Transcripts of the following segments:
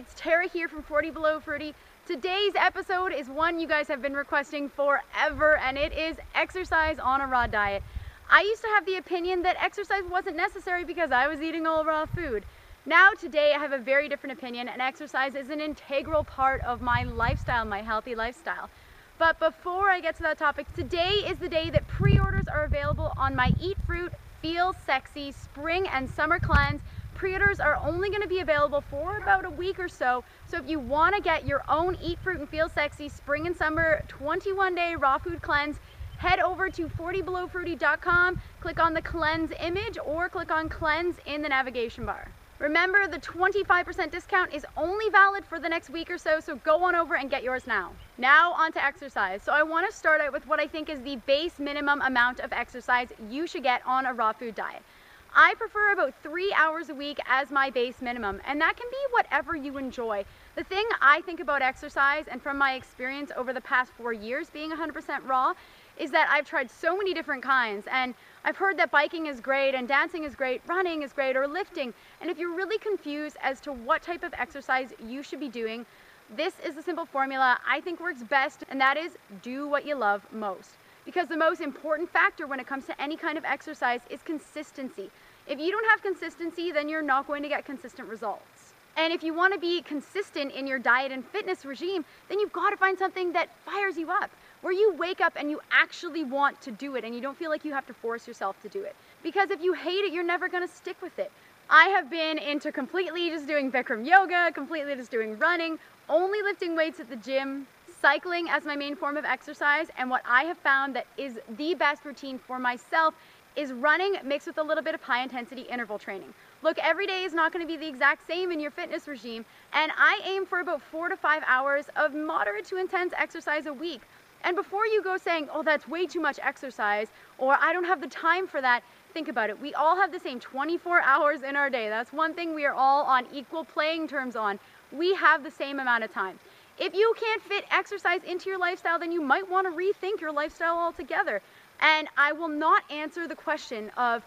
it's Tara here from 40 Below Fruity. Today's episode is one you guys have been requesting forever, and it is exercise on a raw diet. I used to have the opinion that exercise wasn't necessary because I was eating all raw food. Now today I have a very different opinion, and exercise is an integral part of my lifestyle, my healthy lifestyle. But before I get to that topic, today is the day that pre-orders are available on my Eat Fruit, Feel Sexy Spring and Summer Cleanse. Pre-orders are only going to be available for about a week or so. So if you want to get your own Eat Fruit and Feel Sexy Spring and Summer 21-day raw food cleanse, head over to 40belowfruity.com, click on the cleanse image or click on cleanse in the navigation bar. Remember, the 25% discount is only valid for the next week or so, so go on over and get yours now. Now on to exercise. So I want to start out with what I think is the base minimum amount of exercise you should get on a raw food diet. I prefer about 3 hours a week as my base minimum, and that can be whatever you enjoy. The thing I think about exercise, and from my experience over the past 4 years being 100% raw, is that I've tried so many different kinds, and I've heard that biking is great and dancing is great, running is great, or lifting. And if you're really confused as to what type of exercise you should be doing, this is a simple formula I think works best, and that is do what you love most. Because the most important factor when it comes to any kind of exercise is consistency. If you don't have consistency, then you're not going to get consistent results. And if you want to be consistent in your diet and fitness regime, then you've got to find something that fires you up, where you wake up and you actually want to do it and you don't feel like you have to force yourself to do it. Because if you hate it, you're never going to stick with it. I have been into completely just doing Bikram yoga, completely just doing running, only lifting weights at the gym, cycling as my main form of exercise, and what I have found that is the best routine for myself is running mixed with a little bit of high intensity interval training. Look, every day is not going to be the exact same in your fitness regime, and I aim for about 4 to 5 hours of moderate to intense exercise a week. And before you go saying, oh, that's way too much exercise, or I don't have the time for that, think about it. We all have the same 24 hours in our day. That's one thing we are all on equal playing terms on. We have the same amount of time. If you can't fit exercise into your lifestyle, then you might want to rethink your lifestyle altogether. And I will not answer the question of,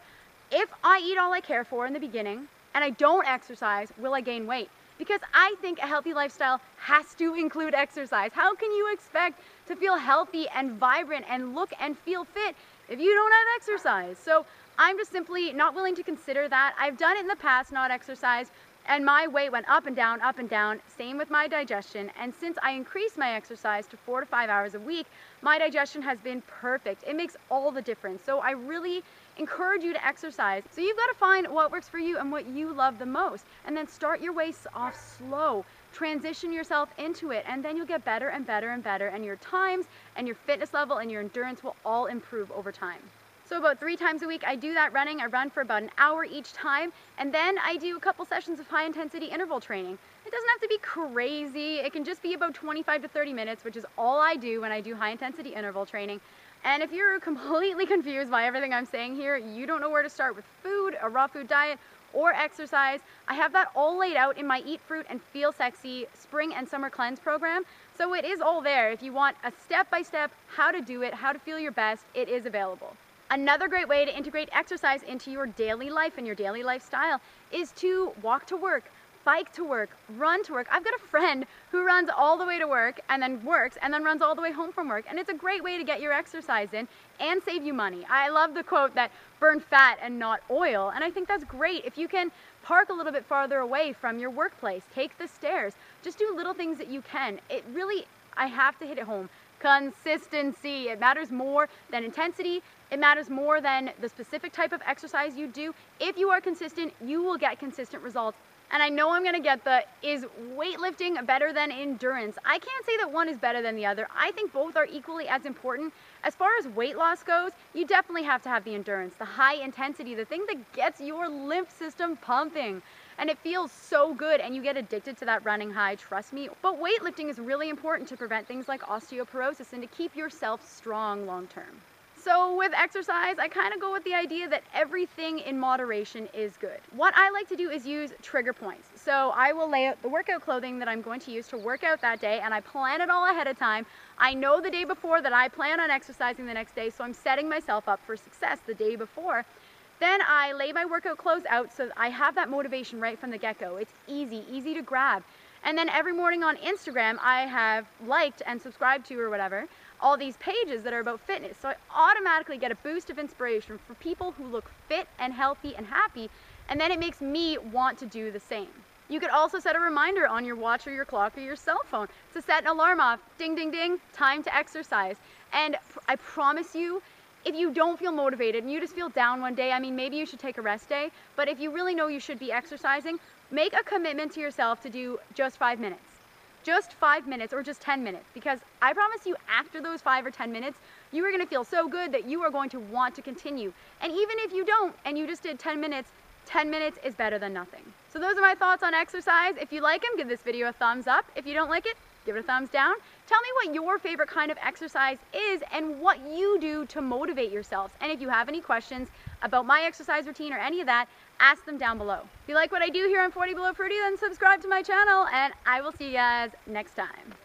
if I eat all I care for in the beginning and I don't exercise, will I gain weight? Because I think a healthy lifestyle has to include exercise. How can you expect to feel healthy and vibrant and look and feel fit if you don't have exercise? So I'm just simply not willing to consider that. I've done it in the past, not exercise, and my weight went up and down, same with my digestion. And since I increased my exercise to 4 to 5 hours a week, my digestion has been perfect. It makes all the difference. So I really encourage you to exercise. So you've got to find what works for you and what you love the most, and then start your way off slow. Transition yourself into it, and then you'll get better and better and better, and your times and your fitness level and your endurance will all improve over time. So about 3 times a week I do that running. I run for about an hour each time, and then I do a couple sessions of high intensity interval training. It doesn't have to be crazy. It can just be about 25 to 30 minutes, which is all I do when I do high intensity interval training. And if you're completely confused by everything I'm saying here, you don't know where to start with food, a raw food diet, or exercise, I have that all laid out in my Eat Fruit and Feel Sexy Spring and Summer Cleanse program. So it is all there. If you want a step-by-step how to do it, how to feel your best, it is available. Another great way to integrate exercise into your daily life and your daily lifestyle is to walk to work, bike to work, run to work. I've got a friend who runs all the way to work and then works and then runs all the way home from work, and it's a great way to get your exercise in and save you money. I love the quote that burn fat and not oil, and I think that's great. If you can park a little bit farther away from your workplace, take the stairs, just do little things that you can. It really, I have to hit it home. Consistency. It matters more than intensity. It matters more than the specific type of exercise you do. If you are consistent, you will get consistent results. And I know I'm gonna get the, is weightlifting better than endurance? I can't say that one is better than the other. I think both are equally as important. As far as weight loss goes, you definitely have to have the endurance, the high intensity, the thing that gets your lymph system pumping. And it feels so good, and you get addicted to that running high, trust me. But weightlifting is really important to prevent things like osteoporosis and to keep yourself strong long term. So with exercise, I kind of go with the idea that everything in moderation is good. What I like to do is use trigger points. So I will lay out the workout clothing that I'm going to use to work out that day, and I plan it all ahead of time. I know the day before that I plan on exercising the next day, so I'm setting myself up for success the day before. Then I lay my workout clothes out so that I have that motivation right from the get-go. It's easy to grab. And then every morning on Instagram, I have liked and subscribed to or whatever, all these pages that are about fitness. So I automatically get a boost of inspiration for people who look fit and healthy and happy, and then it makes me want to do the same. You could also set a reminder on your watch or your clock or your cell phone to set an alarm off. Ding, ding, ding, time to exercise. And I promise you, if you don't feel motivated and you just feel down one day, I mean, maybe you should take a rest day, but if you really know you should be exercising, make a commitment to yourself to do just 5 minutes. Just 5 minutes or just 10 minutes, because I promise you after those 5 or 10 minutes, you are going to feel so good that you are going to want to continue. And even if you don't and you just did 10 minutes is better than nothing. So those are my thoughts on exercise. If you like them, give this video a thumbs up. If you don't like it, give it a thumbs down. Tell me what your favorite kind of exercise is and what you do to motivate yourselves. And if you have any questions about my exercise routine or any of that, ask them down below. If you like what I do here on 40 Below Fruity, then subscribe to my channel, and I will see you guys next time.